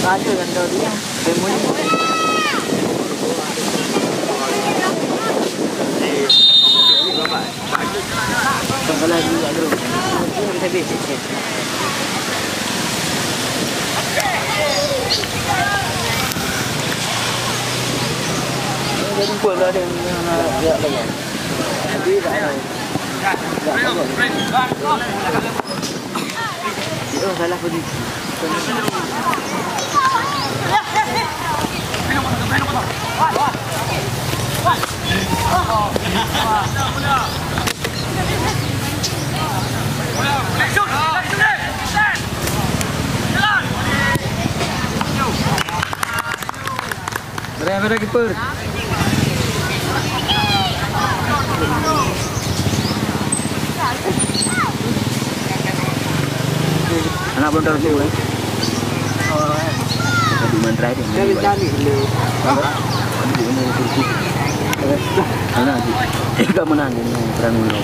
Ada kan dah dia. Semuanya. Kalau lagi ada. Kita basic. Jadi pun ada yang dia lagi. Tapi tak ada. Oh, salah posisi. Berapa keeper? Anak belum tahu tu. Di mana dia? Cari dulu. Di mana kursi? Mana sih? Ika mana ni perang dulu.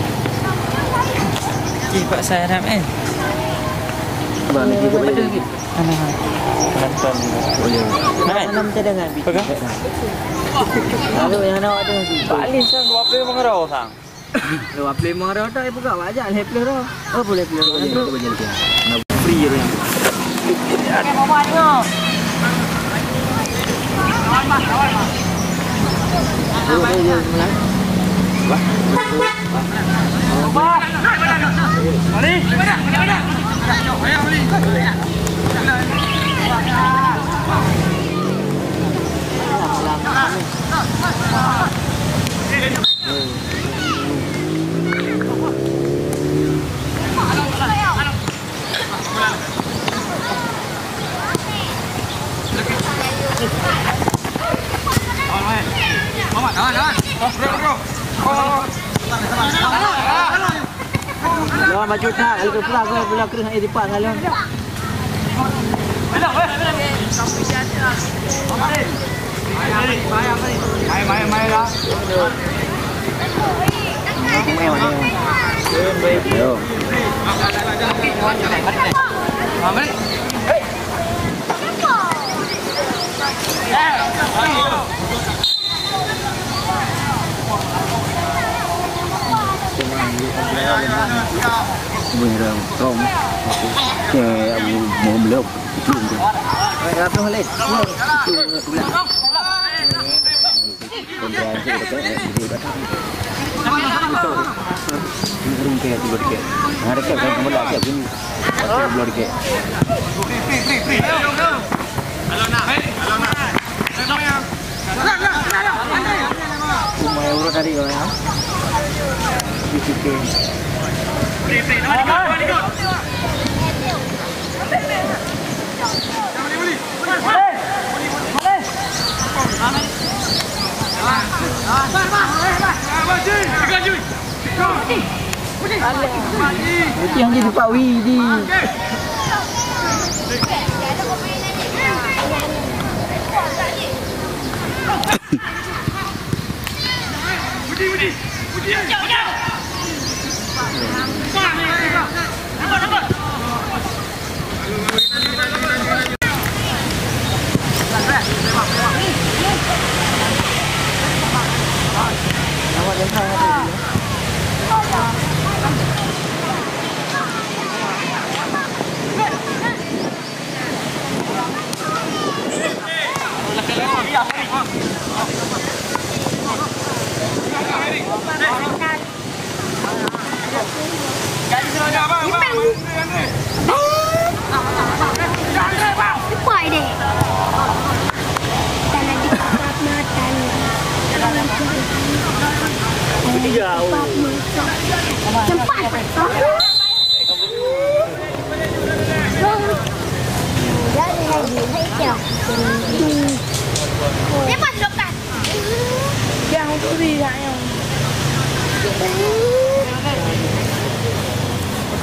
Pak saya ram Abang ni kita ada lagi. Nonton. Oh ya. Mana cadangan? Pegang. Lalu yang nak ada lagi. Paling sang 20 mengarau sang. 20 mengarau dah buka wajah le play dah. Oh boleh play. Boleh berjalan ke. Nak free je. Ada mama dia. Boleh je mulai. Wah. Mari. Mana? Ayo beli. Lawan maju tak, kalau pulang kau bola kena di depan kalau. Mai lah. Bunyiran tom, kayak mau belok, belum tu. Apa tu leh? Kemudian kita di batang. Ini kayak tu berke. Ada kayak kamu dah kayak gini. Belum berke. Halo nak. Cuma euro tadi kau ya. Disiplin. Yang jadi Pak Widi. Budi.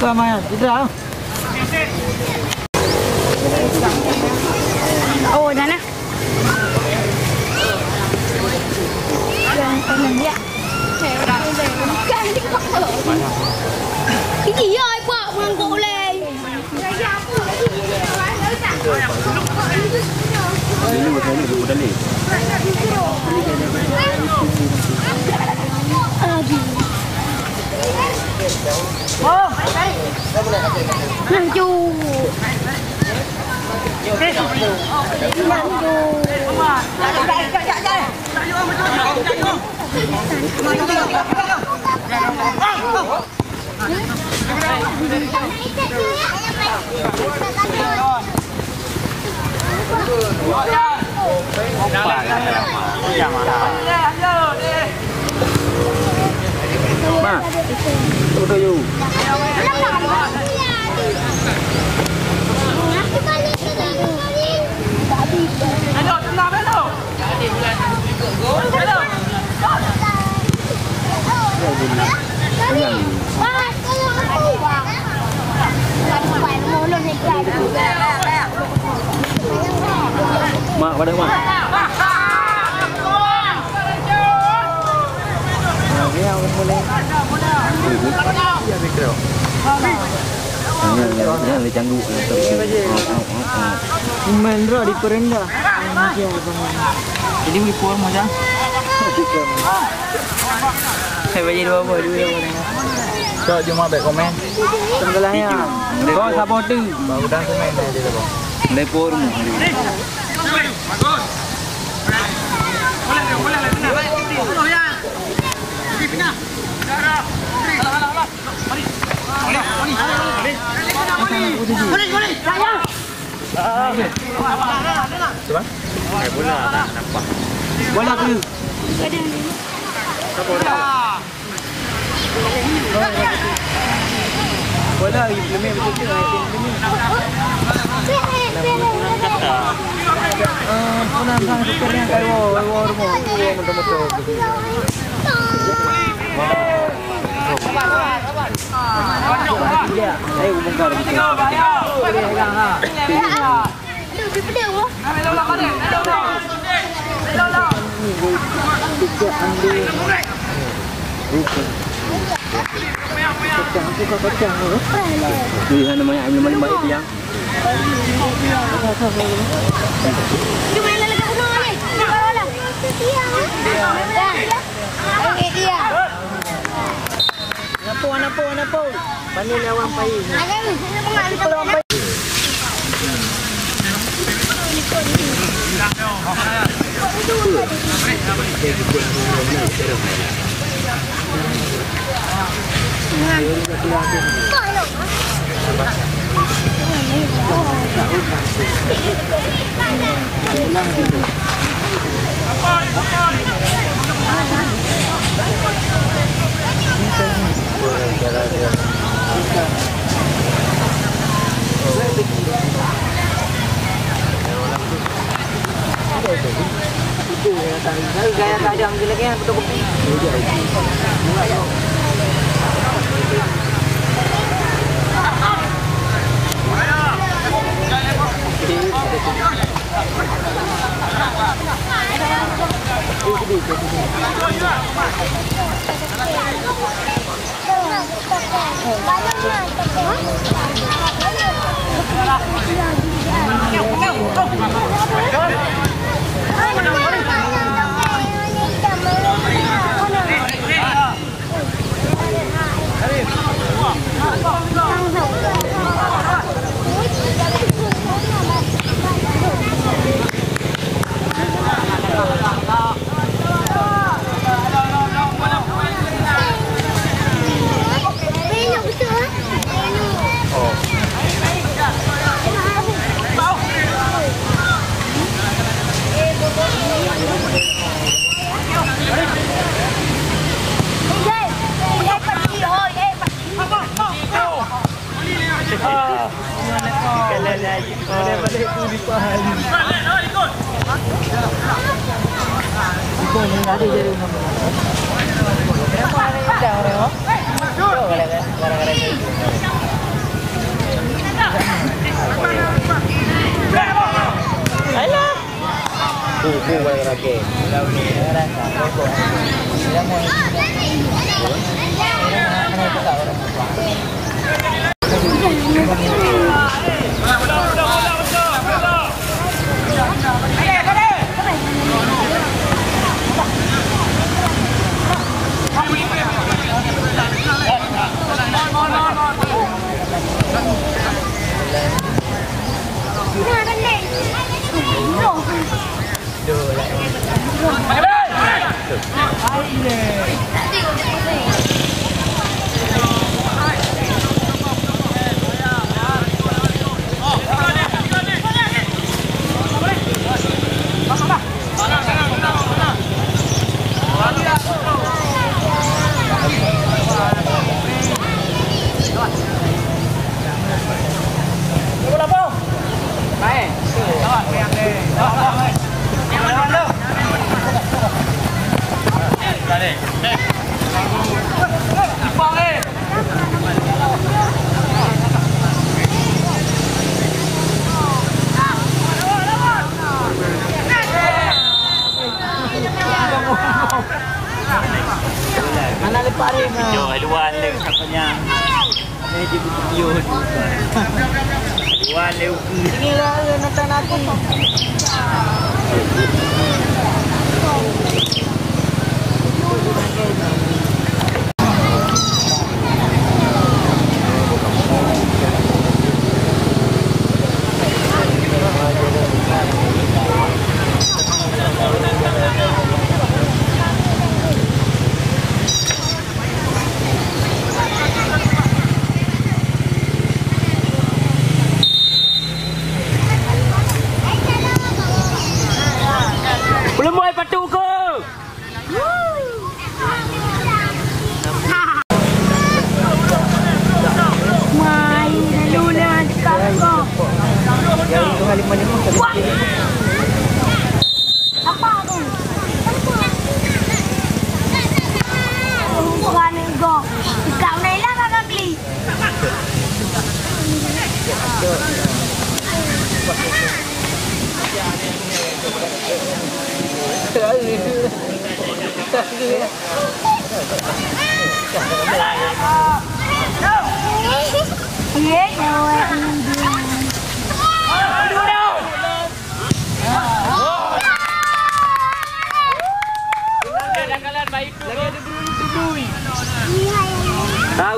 Apa Maya? Tidak. Oh, dah nak. Jangan dia. Bukan di kok. Cái gì ơi, bợ mừng cụ lên. Dulu saya dulu dah leh. Oh, Nanju. Ma, tu you. Mak, pada mak. Dia boleh. Jangan cangguk. Mendra di perendah. Jadi we pour macam. Saya bagi dua apa dulu. So cuma baik komen. Sebelahnya. Kau supporter. Baru dah komen dia tu. Lepor mu. Bagus. Boleh ya. Pergi pindah. Alah. Mari. Boleh. Saya. Coba. Bola nampak. Bola tu. Ada ni. Bola. Bola implement betul ke? Punang sekarang kayu rumah. Betul. Ya, ayo bongkar gitu. Lebih pedih loh. Kacang. Pilihan namanya ambil malam baik yang. Cuma lagi rumah ni. Iya. Napo. Panil awang pai. Gaya kadang jeleknya betul-betul. Balik tu di pahal. Ikut. Ikut ni ada je rumah. Kenapa ni dah orang? Gara-gara ni. Alah. Buku gara-gara ke. Gara-gara apa? Dia mau. Mana tak orang. Mana lepas ni? Jom haluan dia katanya. Ni dia video. Haluan dia. Inilah nonton aku. Belum mulai patu ke? Mai luna dekat kau. Yang itu kali mana pun tak Apa tu? Bukan kau. Kau ni lah kakak beli.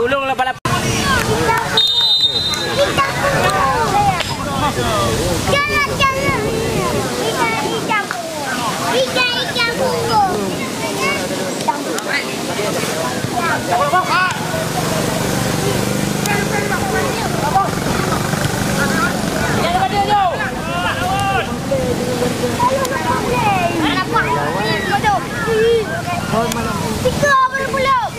Ulung lah balap. Jangan. Ikan bungkus. Tiga berpuluh.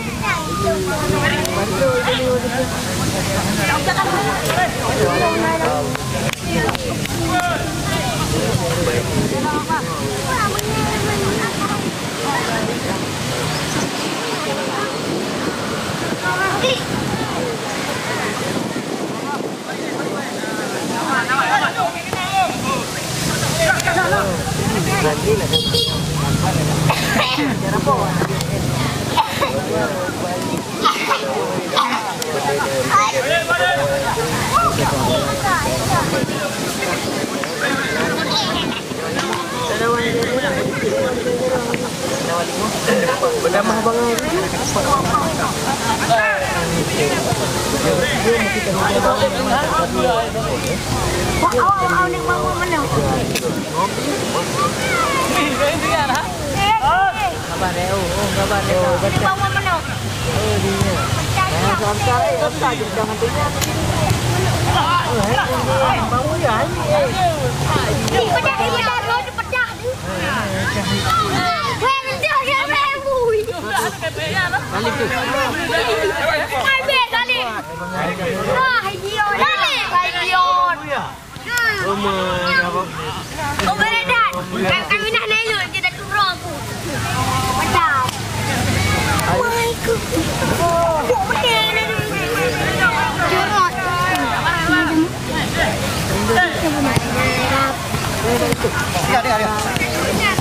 Berdamah banget. Awak nak bawa mana? Kabar dia. Kabar dia. Nak bawa mana? Sampai jangan tanya. Bawa ya. Pedah roda pedah tu. Weh mendia dia mui. Balik tu. Hai bet kali. Wah, dia dah. Hai dia. Oh, beredat. Kami nak nelo dia dah turun aku. Pedah. Wah, aku. Oh, betul. Jorot. Dia.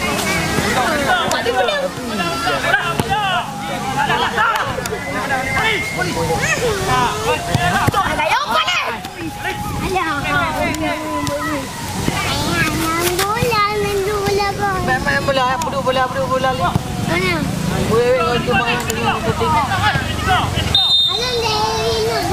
Main bola, bola. Mana? Boleh untuk main dengan penting. Alam dari nak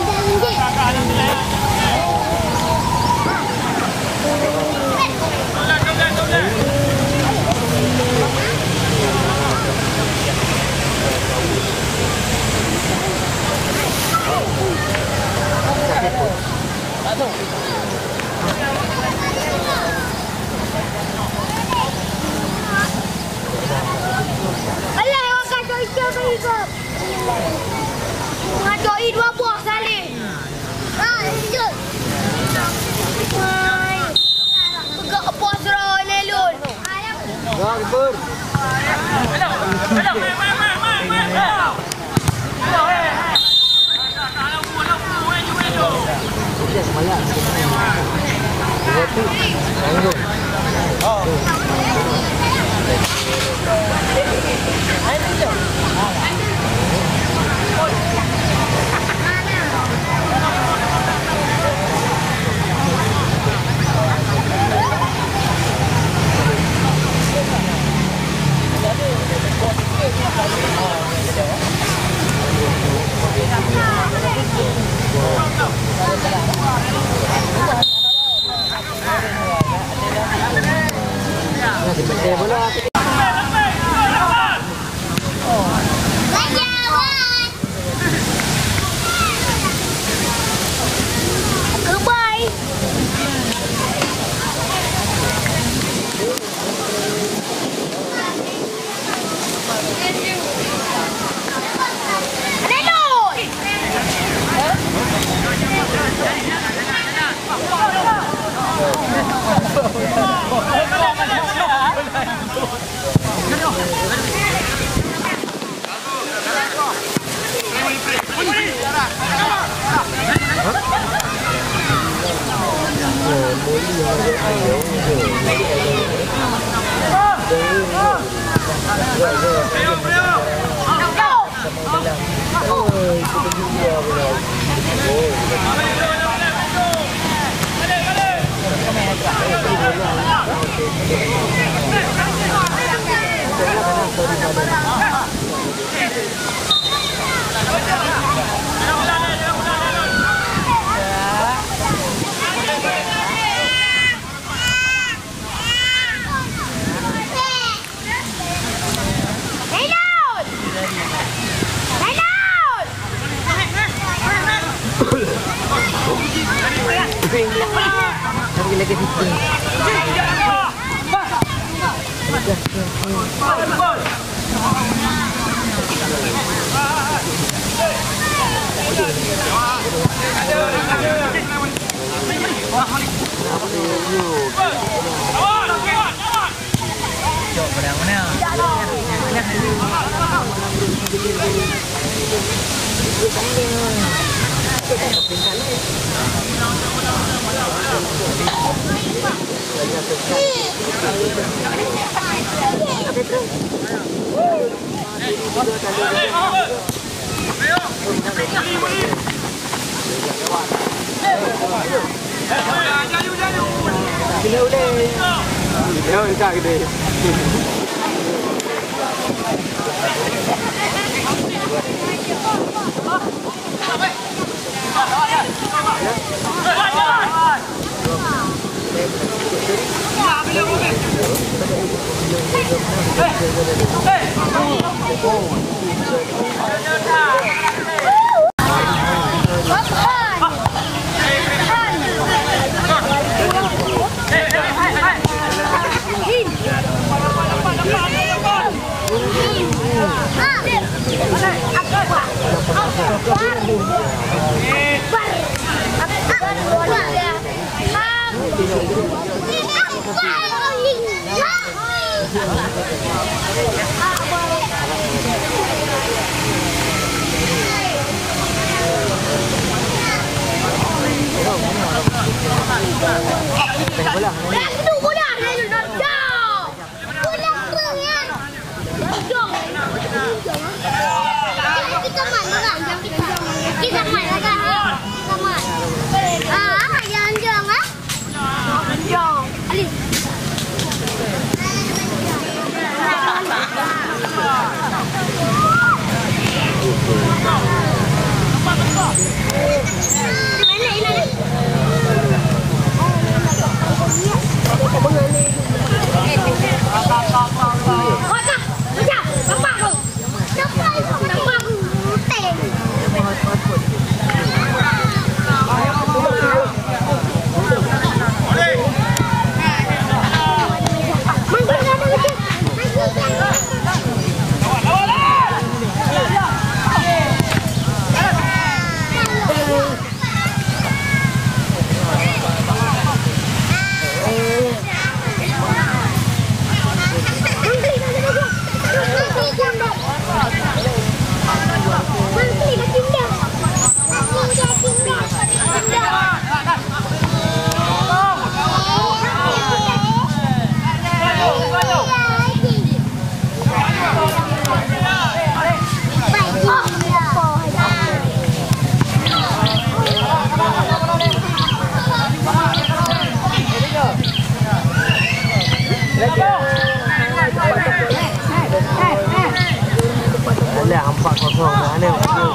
Alah 4-0 mana betul.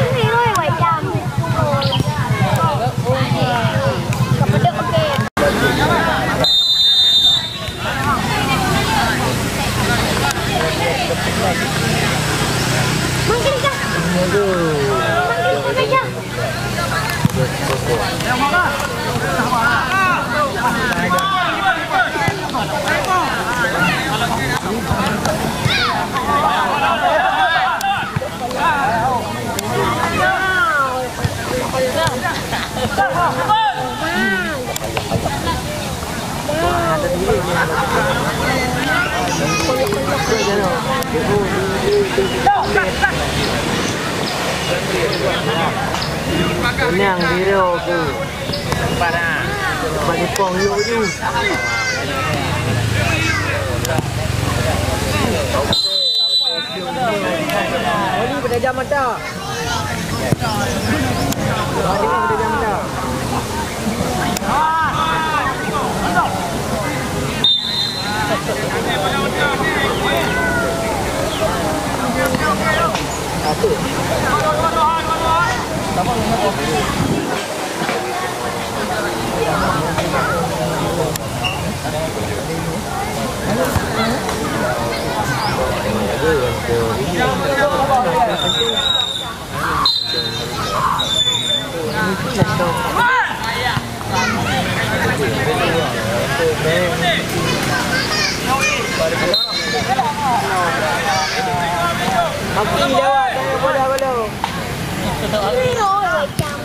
Ini noi macam. Kepada okey. Mungkin kah? Mungkin kah? Yang video tu pada pong yuk tu. Ini pada jam mata. Ini pada jam mata. Satu. Maki lewat, boleh. Ini noi macam.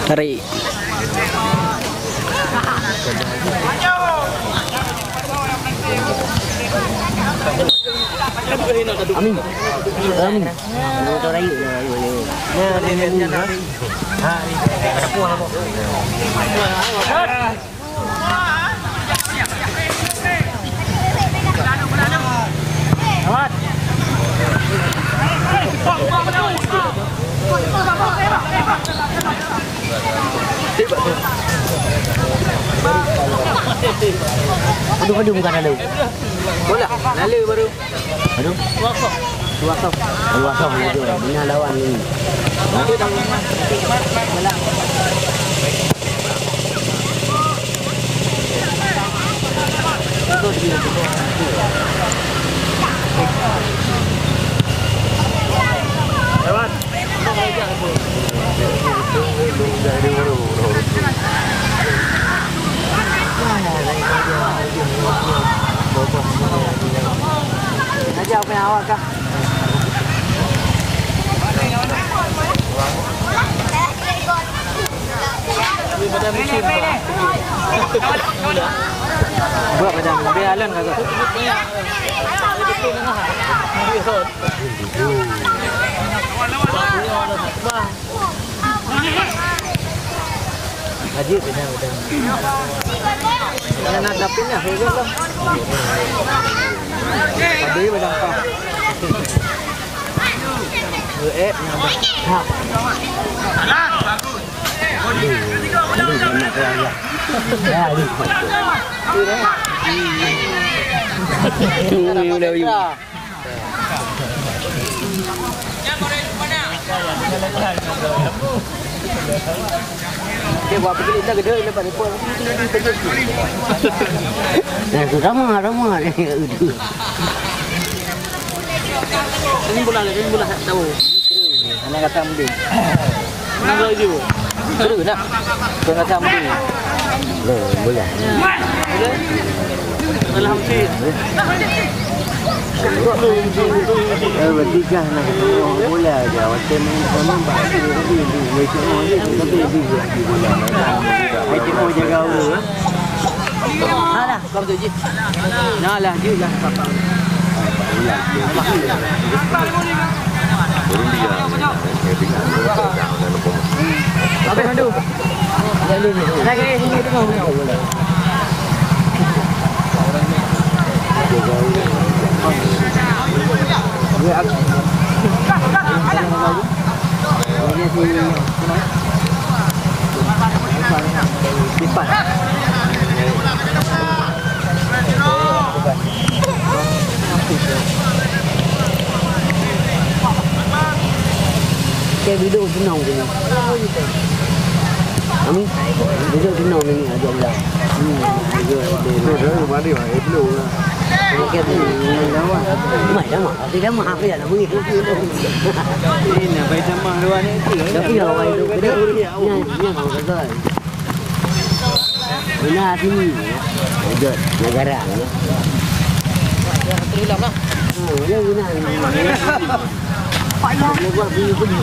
Tarik. Amin. Amin. Itu rayu. Aduh bukan ada. Bola, lalu baru. Aduh. Dua kau itu bina lawan ini. Lewat. Aja apa yang awak kah? Buat macam dia alan kagak? Haji benar. Yang nak dapinnya, saya lah. Tadi macam apa? Dia buat begini dah gede lepas depa. Nah, tu ramah ni. Ini bola tahu. Anak kata mending. Nak bola dia. Terus nak. Kau kata mending. Bola. Alhamdulillah. Bertiga nak bola aja. Macam memang bagus tapi macam ni tapi di bola. Macam mau jaga orang. Alah, kau tu je. Nalah je lah papa. Apa mandu? Lagi sini tengok bola. Cái video trên nòng thì Amin, video trên nòng này aja lah. Video mana dia? Video. Cái gì đó mày đó mà thì đó mà học bây giờ là nguy hiểm đi nè bây giờ mà luôn đấy đó bây giờ mày được cái đấy nha không có rồi benar sini ada negara ya terus lama ya benar banyak buat di sini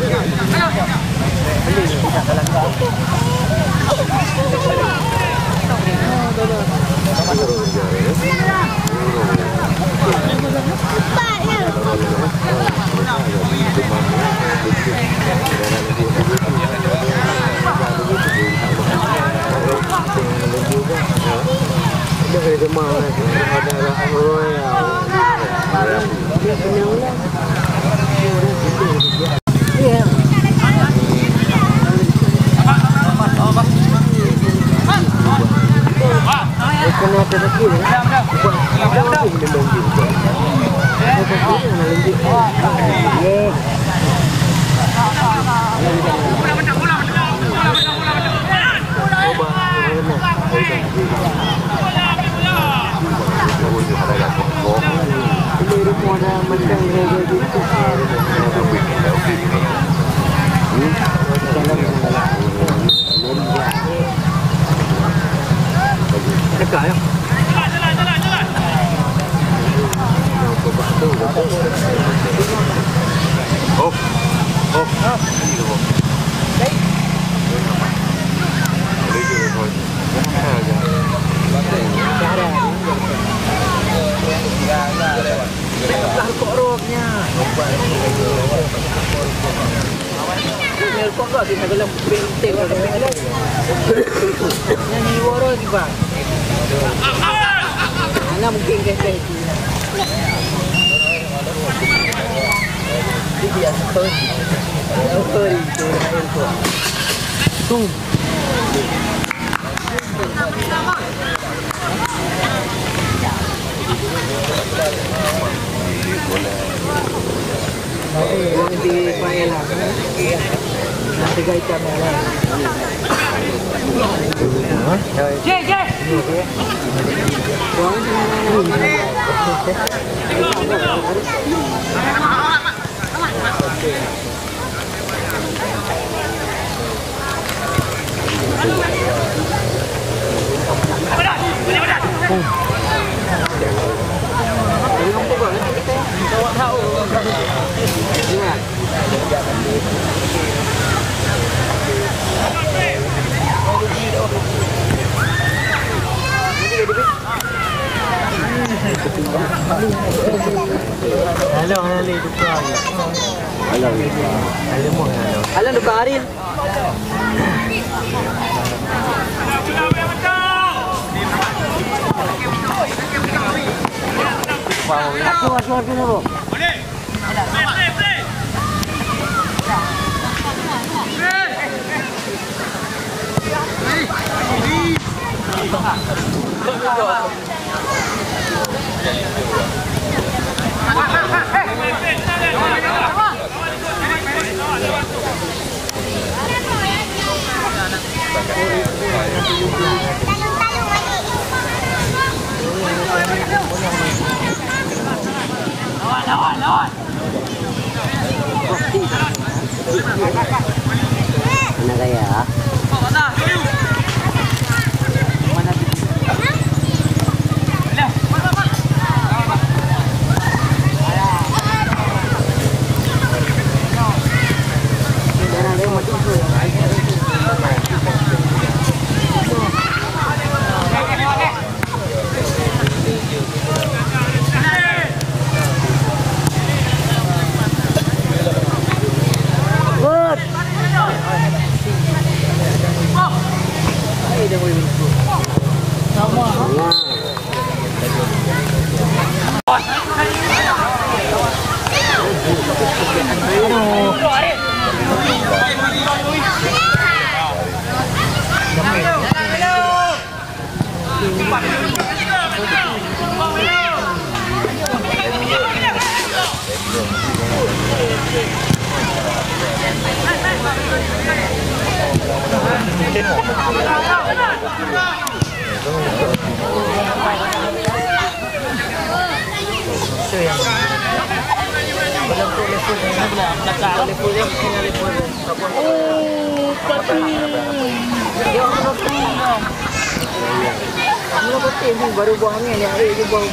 Baru buangnya ya, itu baru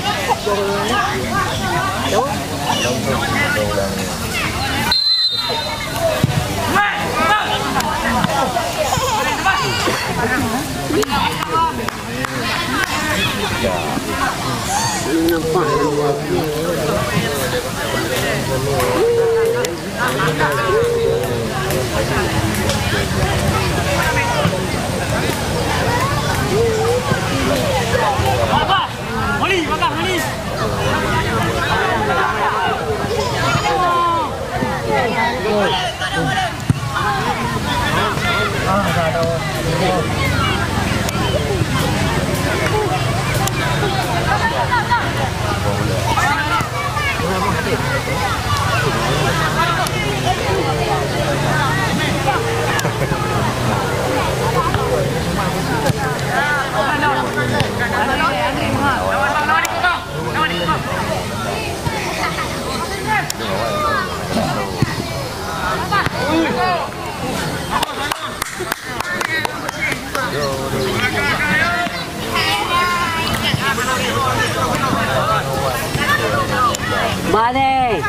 Balik.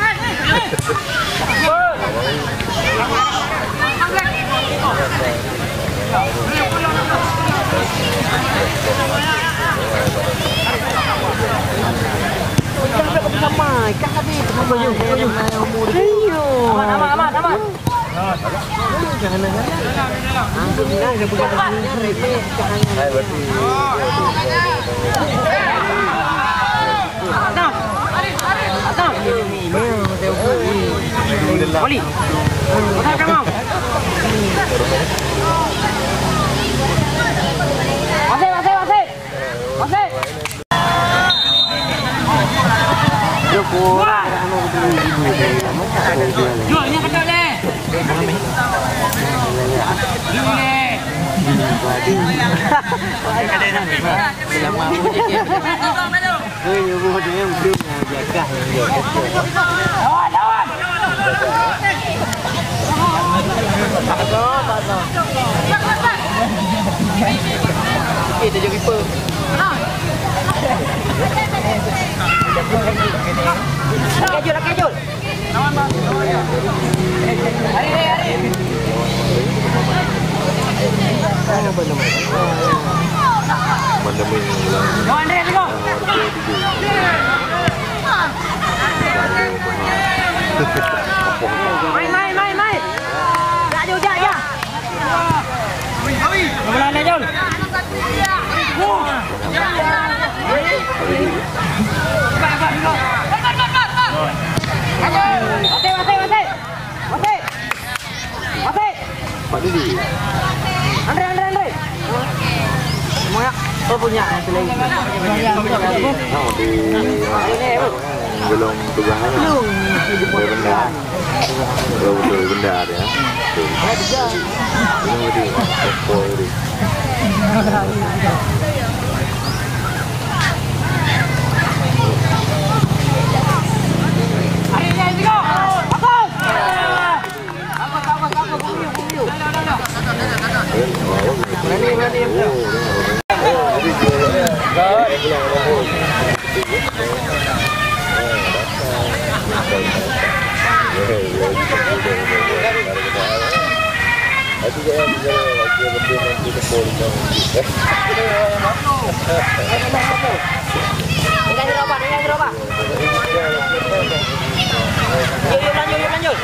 Wali. Pasal kamu. Masih. Jualnya kecil deh. Kita jadi pe. Kejul. Hari. Andre, tengok. Main. Ya. Mulai Jul. Masih. Andre. Semuanya. Oh punya nanti lagi. Belum tugasnya. Benar. Betul benar ya. Ini Lanjut.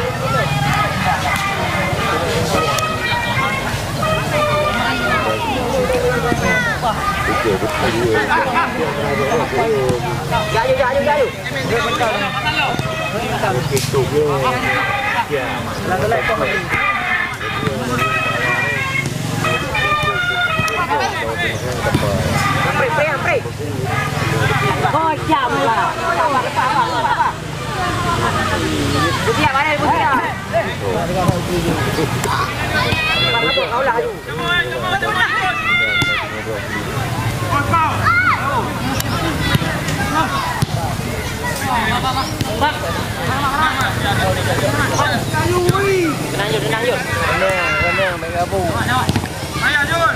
Gayu. Hampir. Kocak lah. Butia. Kau laju. Tenang. Tenang, bergabung. Ayo, Jul.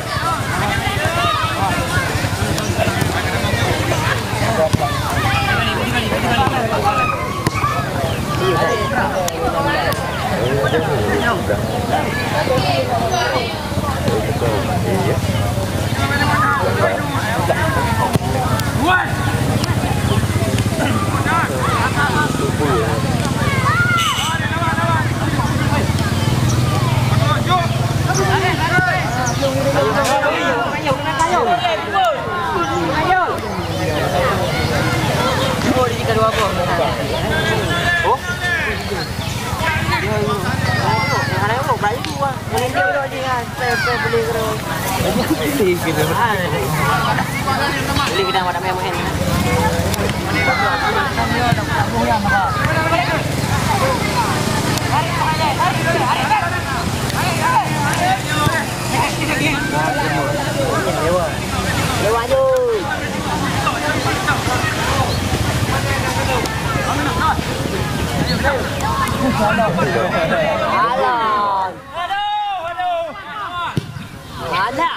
Ada.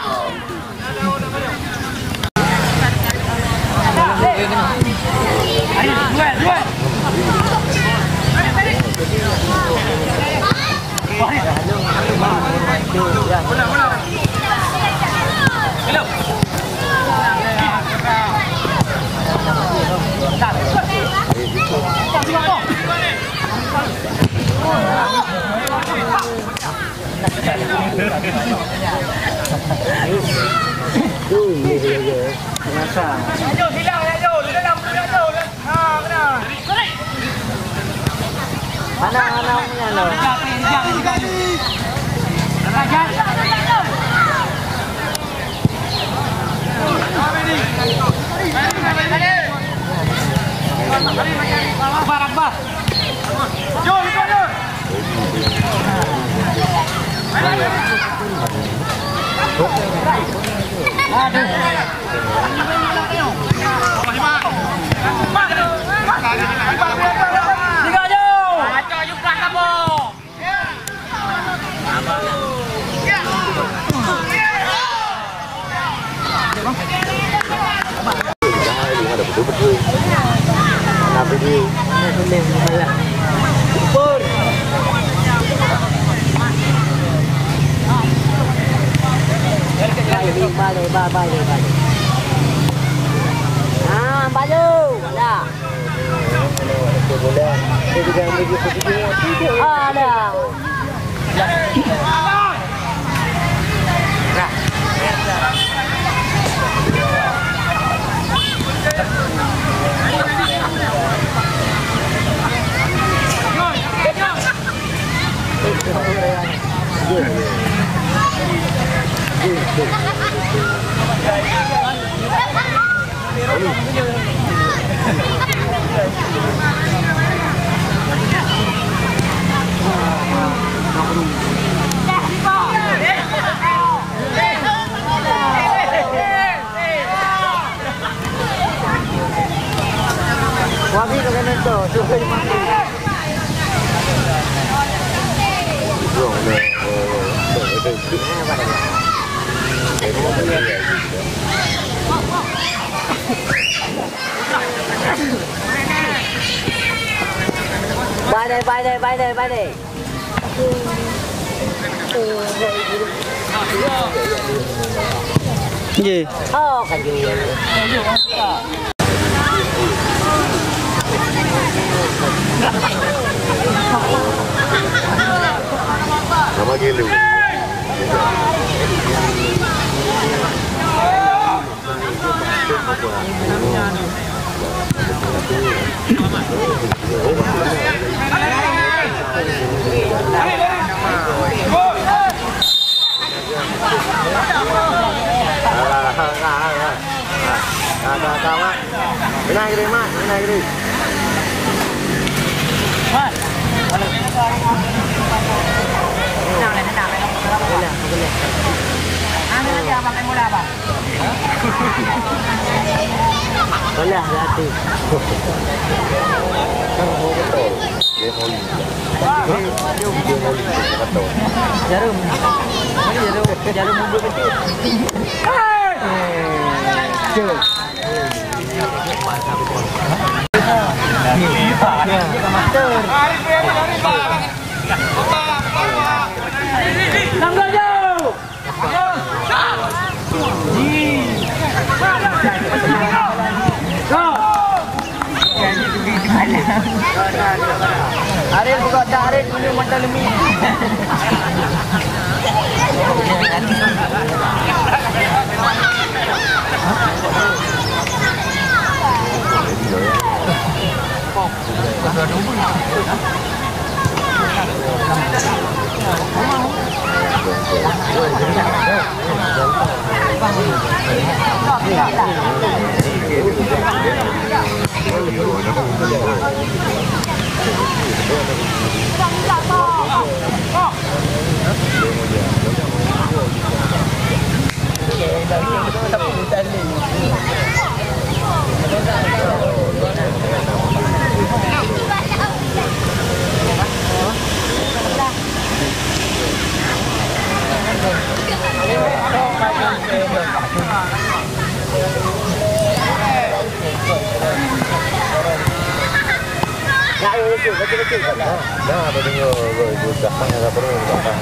Anak-anaknya loh. Akbar. Jom, jom. Balik. Ah, baju. Dah. Ada. Wabi ka ganun to. Sukay mo. Bay đây. Gì? Kan gì. Nama gelu. Cái này đi. Wala, dati. Jarum. Jarum mundur kecil. Ariel buka dah, Ariel punya mantan lemi. Nah, apa dengar gue gampang ya, apa dengar gampang.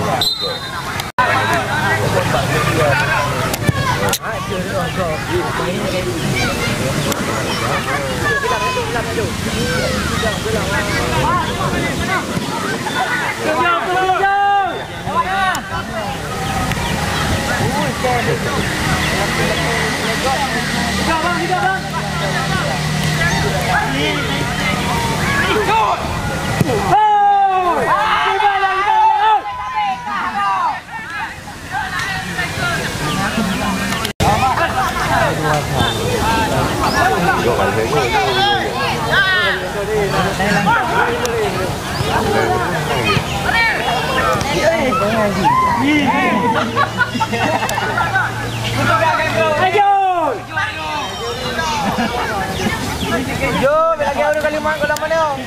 Jom, lagi ada kali main kolam mana?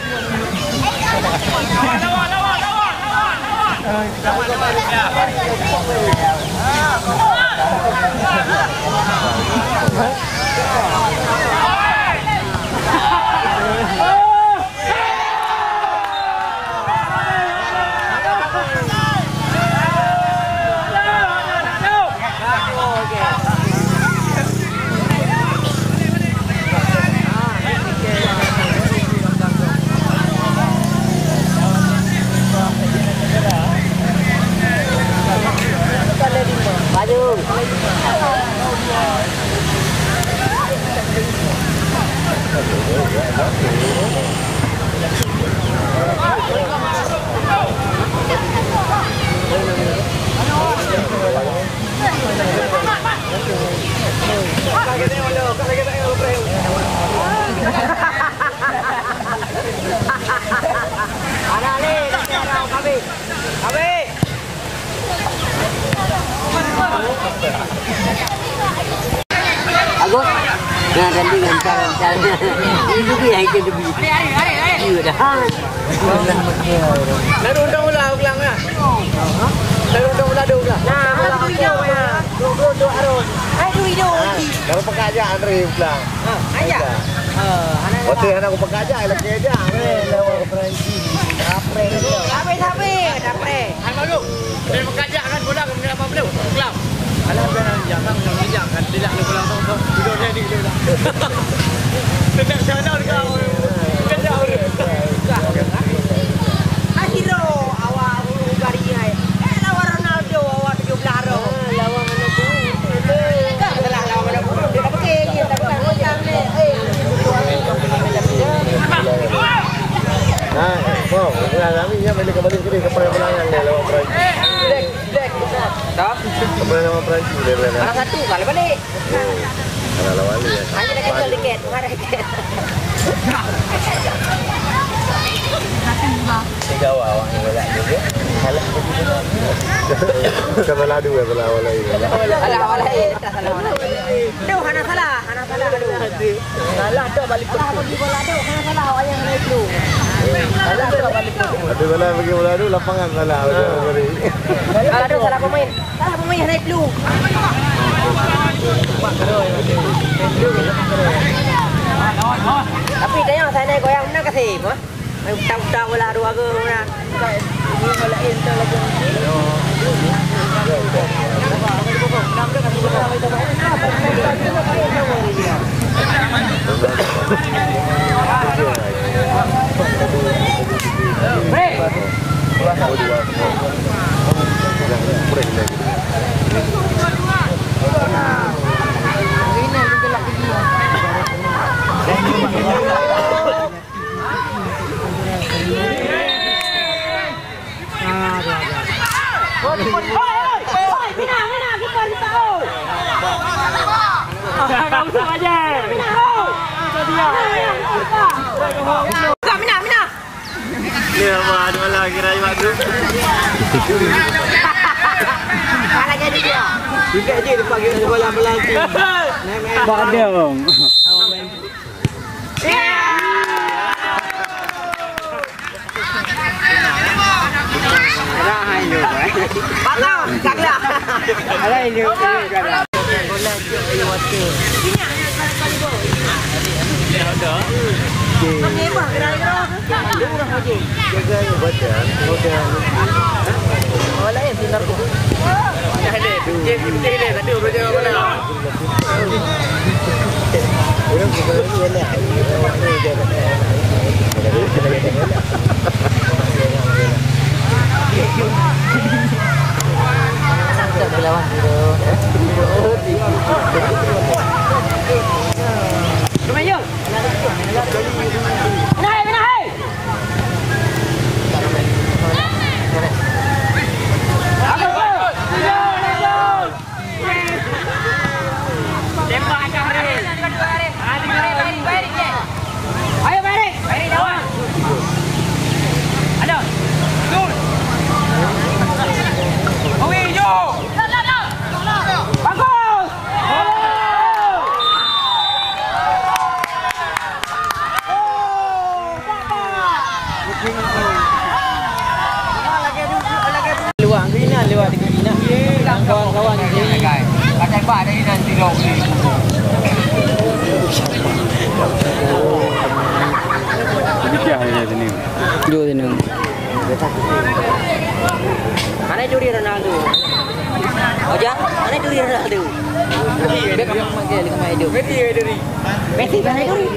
Agus, nah ganti cara itu yang itu lebih. Iya dah. Lalu undang ulang ya. Lalu undang ulang. Nah, mana video ya? Do harus. Ayo video. Kalau pekerjaan Andre pulang. Aja. Waktu anak aku pekerjaan lagi aja. Lewat Perancis. Dapre. Halo. Dari pekerjaan kan bola kemudian apa beliau? Kelam. Alah jangan kan tidak lu pulang tu. Tidurnya di dia. Tidak sadar kau. Tidak ada. Akhiro awak gari ai. Lawan Ronaldo awak 17 ro. Lawan mana tu? Lah lawan mana pun dia tak pakai dia tak pakai hujang ni. Nah, kau, kami ya balik kembali ke perancangan ni lewat Perancis. Dek. Tak. Kembali lewat Perancis dia benar. Mana satu kali balik. Kalau lawan dia. Hanya nak cancel tiket, mana tiket. Tiga awak yang boleh juga. Kalau ladu ya kalau awal lagi. Awal tak salah. Aduh, hana salah aduh. Salah tu balik tu. Pergi bola tu, hana salah awak yang naik tu. Salah tu balik tu. Ada bola pergi bola dulu lapangan salah. Aduh, salah pemain. Salah pemain naik tu. Tapi tanya saya naik goyang mana kasih, apa? Utang-utang bola dua ke mana? Bola enter lagi. Mina. Ni apa ada lagi raya waktu. Mana jadi dia? Juga je dia panggil bola pelanti. Badung. Patau, saklah. Ada ini kan. Bola je water. Ada. Kami apa? Gerak-gerak. Jaga yang badan, modal. Wala yan, sinar ko. Hindi, tadi udah jangan bola. Orang bukan wala. Ini jaga. Tak berlawan tu. Lumayan. Naik, naik. Tembak aja hari. Ayo balik. Hari lawan. Ada. Tul. Owi jo. Bagus. Luang Gina, lewat dekat Gina. Kawan-kawan ni. Kacang pak dari nanti dong. Dua sini. Mana curi Ronaldo? Oja, mana curi Ronaldo? Dia pakai dengan mai dia. Messi mana curi?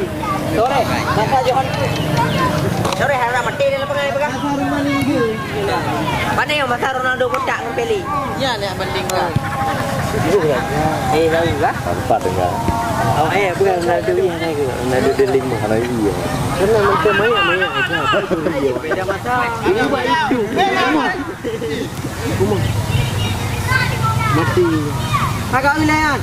Sore, masa Johan. Sore harap mati dalam pengai pegang. Mana yang masa Ronaldo kocak dengan Pele? Ya, nak bandingkan. Tahu enggak? Empat enggak. Oh bukan Ronaldo yang naik ke. Ronaldo dia 5 hari iya. Karena macam banyak aja. Beda masa. Ini buat itu. Kumah. Mati. Agak wilayah.